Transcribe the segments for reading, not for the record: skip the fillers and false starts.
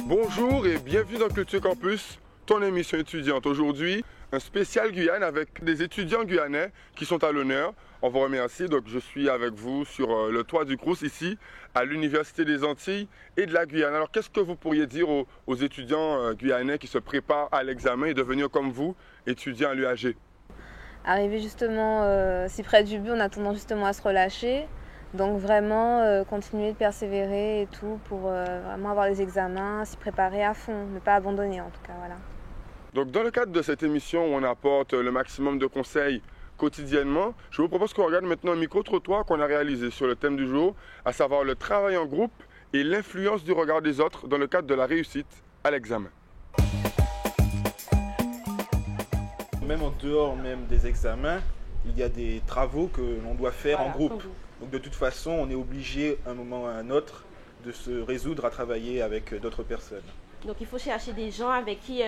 Bonjour et bienvenue dans Culture Campus, ton émission étudiante. Aujourd'hui, un spécial Guyane avec des étudiants guyanais qui sont à l'honneur. On vous remercie. Donc, je suis avec vous sur le toit du Crous ici, à l'Université des Antilles et de la Guyane. Alors, qu'est-ce que vous pourriez dire aux étudiants guyanais qui se préparent à l'examen et devenir comme vous, étudiants à l'UAG? Arriver justement si près du but, on a tendance justement à se relâcher. Donc vraiment continuer de persévérer et tout pour vraiment avoir les examens, s'y préparer à fond, ne pas abandonner en tout cas, voilà. Donc dans le cadre de cette émission où on apporte le maximum de conseils quotidiennement, je vous propose qu'on regarde maintenant un micro-trottoir qu'on a réalisé sur le thème du jour, à savoir le travail en groupe et l'influence du regard des autres dans le cadre de la réussite à l'examen. Même en dehors même des examens, il y a des travaux que l'on doit faire en groupe. Donc de toute façon, on est obligé à un moment ou à un autre de se résoudre à travailler avec d'autres personnes. Donc il faut chercher des gens avec qui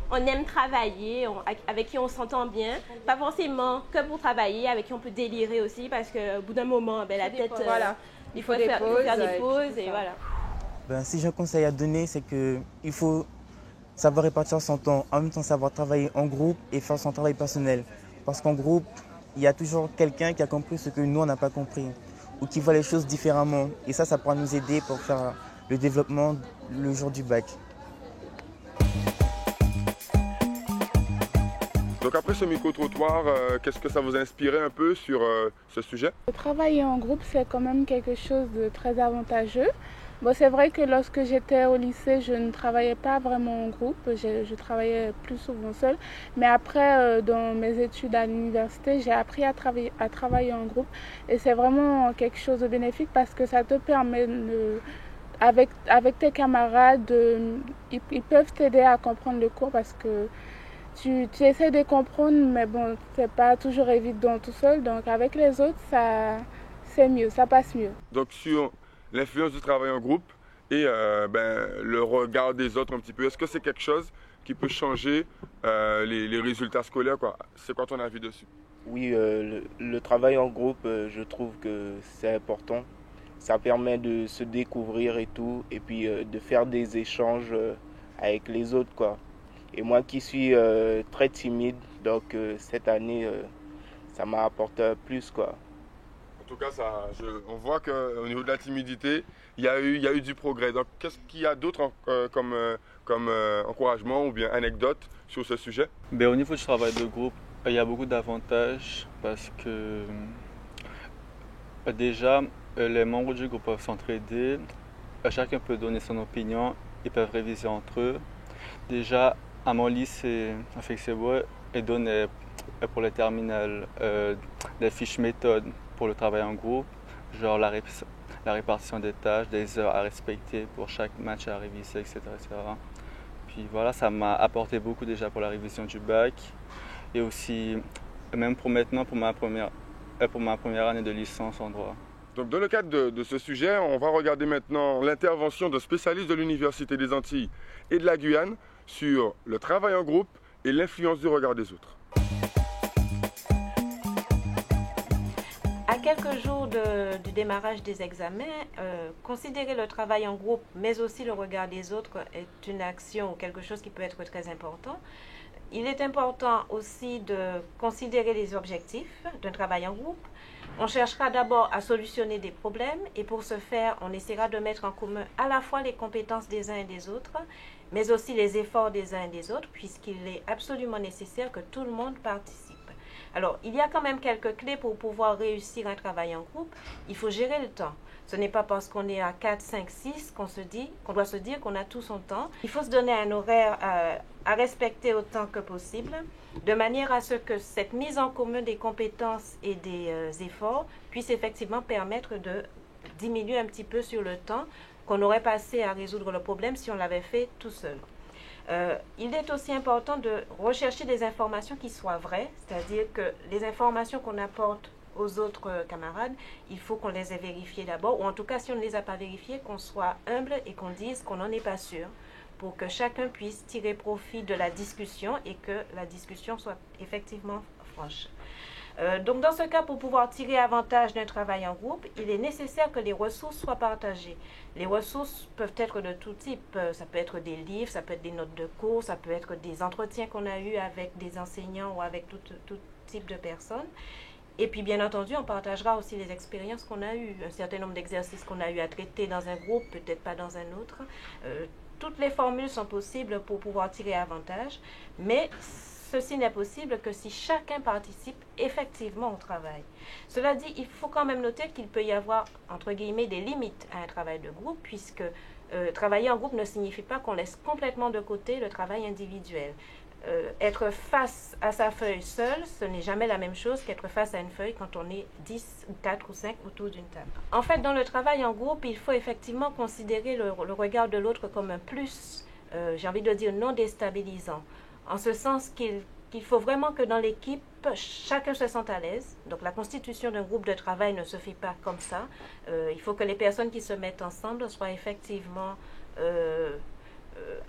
on aime travailler, avec qui on s'entend bien. Pas forcément que pour travailler, avec qui on peut délirer aussi, parce qu'au bout d'un moment, la tête, il faut faire des pauses et voilà. Si j'ai un conseil à donner, c'est qu'il faut savoir répartir son temps, en même temps savoir travailler en groupe et faire son travail personnel. Parce qu'en groupe, il y a toujours quelqu'un qui a compris ce que nous, on n'a pas compris, ou qui voit les choses différemment. Et ça pourra nous aider pour faire le développement le jour du bac. Donc après ce micro-trottoir, qu'est-ce que ça vous a inspiré un peu sur ce sujet? Travailler en groupe, c'est quand même quelque chose de très avantageux. Bon, c'est vrai que lorsque j'étais au lycée, je ne travaillais pas vraiment en groupe, je travaillais plus souvent seule. Mais après, dans mes études à l'université, j'ai appris à travailler en groupe. Et c'est vraiment quelque chose de bénéfique parce que ça te permet, avec tes camarades, ils peuvent t'aider à comprendre le cours parce que tu essaies de comprendre, mais bon, c'est pas toujours évident tout seul. Donc avec les autres, c'est mieux, ça passe mieux. Donc sur l'influence du travail en groupe et le regard des autres un petit peu. Est-ce que c'est quelque chose qui peut changer les résultats scolaires, quoi? C'est quoi ton avis dessus? Oui, le travail en groupe, je trouve que c'est important. Ça permet de se découvrir et tout, et puis de faire des échanges avec les autres, quoi. Et moi qui suis très timide, donc cette année, ça m'a apporté plus, quoi. En tout cas, on voit qu'au niveau de la timidité, il y a eu du progrès. Donc, qu'est-ce qu'il y a d'autre comme encouragement ou bien anecdote sur ce sujet? Au niveau du travail de groupe, il y a beaucoup d'avantages parce que déjà, les membres du groupe peuvent s'entraider, chacun peut donner son opinion, ils peuvent réviser entre eux. Déjà, à mon lycée, à Fixebois, ils donnaient pour les terminales des fiches méthodes pour le travail en groupe, genre la répartition des tâches, des heures à respecter pour chaque match à réviser, etc., etc. Puis voilà, ça m'a apporté beaucoup déjà pour la révision du bac et aussi même pour maintenant, pour ma première année de licence en droit. Donc dans le cadre de ce sujet, on va regarder maintenant l'intervention de spécialistes de l'Université des Antilles et de la Guyane sur le travail en groupe et l'influence du regard des autres. À quelques jours du démarrage des examens, considérer le travail en groupe, mais aussi le regard des autres est une action ou quelque chose qui peut être très important. Il est important aussi de considérer les objectifs d'un travail en groupe. On cherchera d'abord à solutionner des problèmes et pour ce faire, on essaiera de mettre en commun à la fois les compétences des uns et des autres, mais aussi les efforts des uns et des autres, puisqu'il est absolument nécessaire que tout le monde participe. Alors, il y a quand même quelques clés pour pouvoir réussir un travail en groupe. Il faut gérer le temps. Ce n'est pas parce qu'on est à 4, 5, 6 qu'on doit se dire qu'on a tout son temps. Il faut se donner un horaire à respecter autant que possible, de manière à ce que cette mise en commun des compétences et des efforts puisse effectivement permettre de diminuer un petit peu sur le temps qu'on aurait passé à résoudre le problème si on l'avait fait tout seul. Il est aussi important de rechercher des informations qui soient vraies, c'est-à-dire que les informations qu'on apporte aux autres camarades, il faut qu'on les ait vérifiées d'abord, ou en tout cas, si on ne les a pas vérifiées, qu'on soit humble et qu'on dise qu'on n'en est pas sûr, pour que chacun puisse tirer profit de la discussion et que la discussion soit effectivement franche. Donc dans ce cas, pour pouvoir tirer avantage d'un travail en groupe, il est nécessaire que les ressources soient partagées. Les ressources peuvent être de tout type. Ça peut être des livres, ça peut être des notes de cours, ça peut être des entretiens qu'on a eus avec des enseignants ou avec tout type de personnes. Et puis bien entendu, on partagera aussi les expériences qu'on a eues, un certain nombre d'exercices qu'on a eu à traiter dans un groupe, peut-être pas dans un autre. Toutes les formules sont possibles pour pouvoir tirer avantage, mais ceci n'est possible que si chacun participe effectivement au travail. Cela dit, il faut quand même noter qu'il peut y avoir, entre guillemets, des limites à un travail de groupe, puisque travailler en groupe ne signifie pas qu'on laisse complètement de côté le travail individuel. Être face à sa feuille seule, ce n'est jamais la même chose qu'être face à une feuille quand on est 10 ou 4 ou 5 autour d'une table. En fait, dans le travail en groupe, il faut effectivement considérer le regard de l'autre comme un plus, j'ai envie de dire non déstabilisant. En ce sens qu'il faut vraiment que dans l'équipe, chacun se sente à l'aise. Donc la constitution d'un groupe de travail ne se fait pas comme ça. Il faut que les personnes qui se mettent ensemble soient effectivement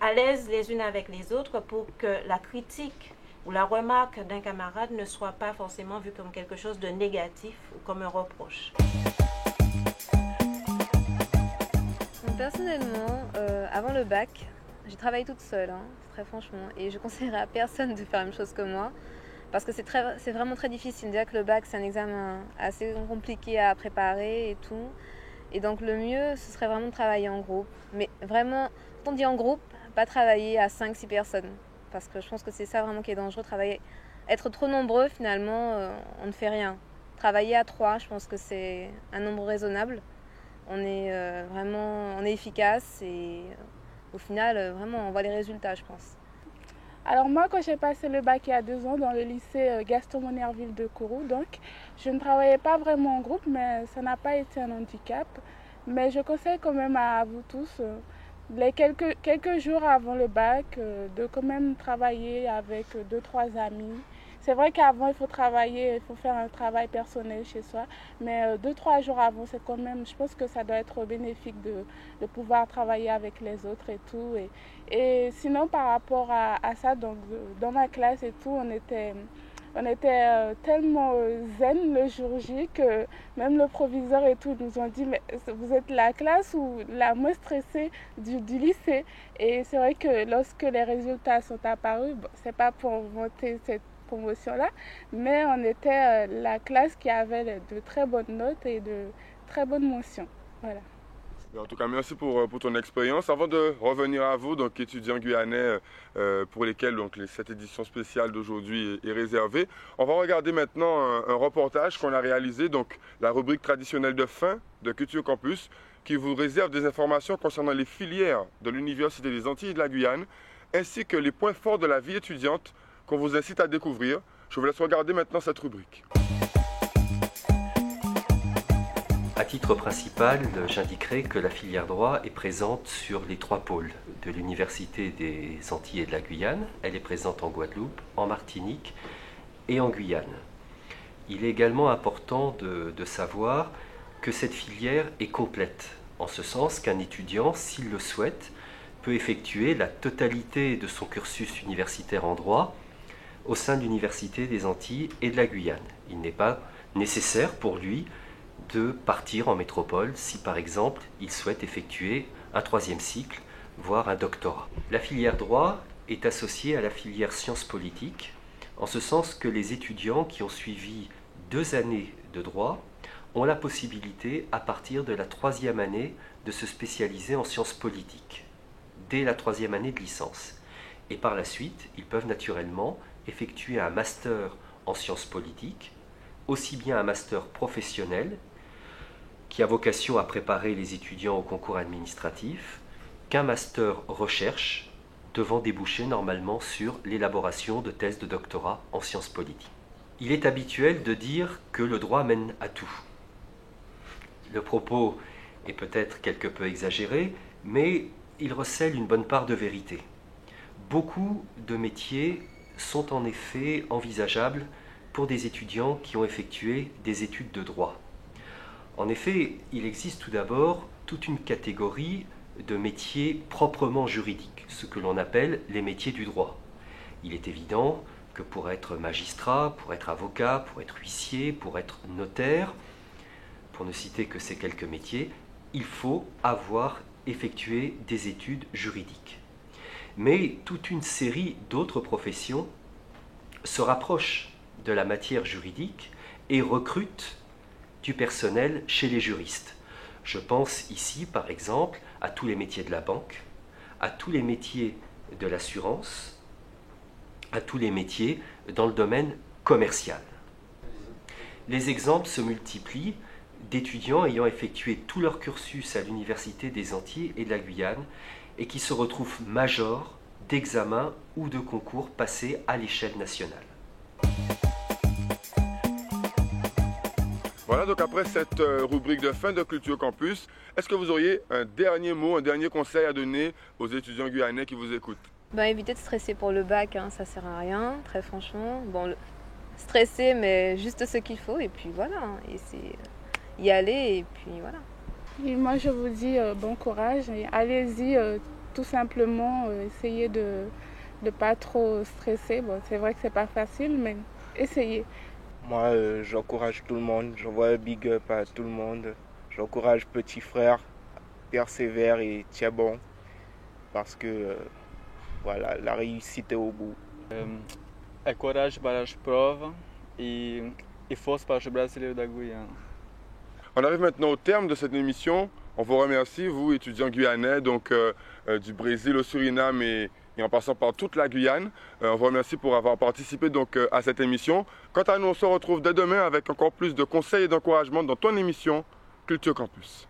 à l'aise les unes avec les autres pour que la critique ou la remarque d'un camarade ne soit pas forcément vue comme quelque chose de négatif ou comme un reproche. Personnellement, avant le bac, j'ai travaillé toute seule, très franchement, et je conseillerais à personne de faire la même chose que moi, parce que c'est vraiment très difficile. Déjà que le bac, c'est un examen assez compliqué à préparer et tout, et donc le mieux, ce serait vraiment de travailler en groupe. Mais vraiment, quand on dit en groupe, pas travailler à 5-6 personnes, parce que je pense que c'est ça vraiment qui est dangereux, être trop nombreux, finalement, on ne fait rien. Travailler à 3, je pense que c'est un nombre raisonnable. On est efficace et au final, vraiment, on voit les résultats, je pense. Alors moi, quand j'ai passé le bac il y a 2 ans dans le lycée Gaston Monnerville de Kourou, donc je ne travaillais pas vraiment en groupe, mais ça n'a pas été un handicap. Mais je conseille quand même à vous tous, les quelques jours avant le bac, de quand même travailler avec 2-3 amis. C'est vrai qu'avant, il faut travailler, il faut faire un travail personnel chez soi, mais 2-3 jours avant, c'est quand même, je pense que ça doit être bénéfique de pouvoir travailler avec les autres et tout. Et sinon, par rapport à ça, donc, dans ma classe et tout, on était tellement zen le jour J que même le proviseur et tout nous ont dit mais vous êtes la classe ou la moins stressée du lycée. Et c'est vrai que lorsque les résultats sont apparus, bon, c'est pas pour vanter cette promotion-là, mais on était la classe qui avait de très bonnes notes et de très bonnes mentions. Voilà. En tout cas, merci pour ton expérience. Avant de revenir à vous, donc étudiants guyanais pour lesquels donc, cette édition spéciale d'aujourd'hui est réservée, on va regarder maintenant un reportage qu'on a réalisé, donc la rubrique traditionnelle de fin de Culture Campus, qui vous réserve des informations concernant les filières de l'Université des Antilles et de la Guyane, ainsi que les points forts de la vie étudiante qu'on vous incite à découvrir. Je vous laisse regarder maintenant cette rubrique. À titre principal, j'indiquerai que la filière droit est présente sur les 3 pôles de l'Université des Antilles et de la Guyane. Elle est présente en Guadeloupe, en Martinique et en Guyane. Il est également important de savoir que cette filière est complète, en ce sens qu'un étudiant, s'il le souhaite, peut effectuer la totalité de son cursus universitaire en droit au sein de l'Université des Antilles et de la Guyane. Il n'est pas nécessaire pour lui de partir en métropole si par exemple il souhaite effectuer un 3e cycle, voire un doctorat. La filière droit est associée à la filière sciences politiques, en ce sens que les étudiants qui ont suivi 2 années de droit ont la possibilité, à partir de la 3e année, de se spécialiser en sciences politiques, dès la 3e année de licence. Et par la suite, ils peuvent naturellement effectuer un master en sciences politiques, aussi bien un master professionnel, qui a vocation à préparer les étudiants au concours administratif, qu'un master recherche, devant déboucher normalement sur l'élaboration de thèses de doctorat en sciences politiques. Il est habituel de dire que le droit mène à tout. Le propos est peut-être quelque peu exagéré, mais il recèle une bonne part de vérité. Beaucoup de métiers sont en effet envisageables pour des étudiants qui ont effectué des études de droit. En effet, il existe tout d'abord toute une catégorie de métiers proprement juridiques, ce que l'on appelle les métiers du droit. Il est évident que pour être magistrat, pour être avocat, pour être huissier, pour être notaire, pour ne citer que ces quelques métiers, il faut avoir effectué des études juridiques. Mais toute une série d'autres professions se rapprochent de la matière juridique et recrutent du personnel chez les juristes. Je pense ici, par exemple, à tous les métiers de la banque, à tous les métiers de l'assurance, à tous les métiers dans le domaine commercial. Les exemples se multiplient d'étudiants ayant effectué tout leur cursus à l'Université des Antilles et de la Guyane et qui se retrouvent majors d'examens ou de concours passés à l'échelle nationale. Voilà, donc après cette rubrique de fin de Culture Campus, est-ce que vous auriez un dernier mot, un dernier conseil à donner aux étudiants guyanais qui vous écoutent? Éviter de stresser pour le bac, hein, ça sert à rien, très franchement. Stresser, mais juste ce qu'il faut, et puis voilà, et c'est y aller, et puis voilà. Et moi, je vous dis bon courage, et allez-y, tout simplement, essayez de ne pas trop stresser. Bon, c'est vrai que c'est pas facile, mais essayez. Moi, j'encourage tout le monde, j'envoie un big up à tout le monde. J'encourage petit frère, persévère et tiens bon, parce que voilà, la réussite est au bout. Coragem para as provas e força para os brasileiros da Guiana. On arrive maintenant au terme de cette émission. On vous remercie, vous, étudiants guyanais, donc du Brésil au Suriname et en passant par toute la Guyane. On vous remercie pour avoir participé donc, à cette émission. Quant à nous, on se retrouve dès demain avec encore plus de conseils et d'encouragement dans ton émission Culture Campus.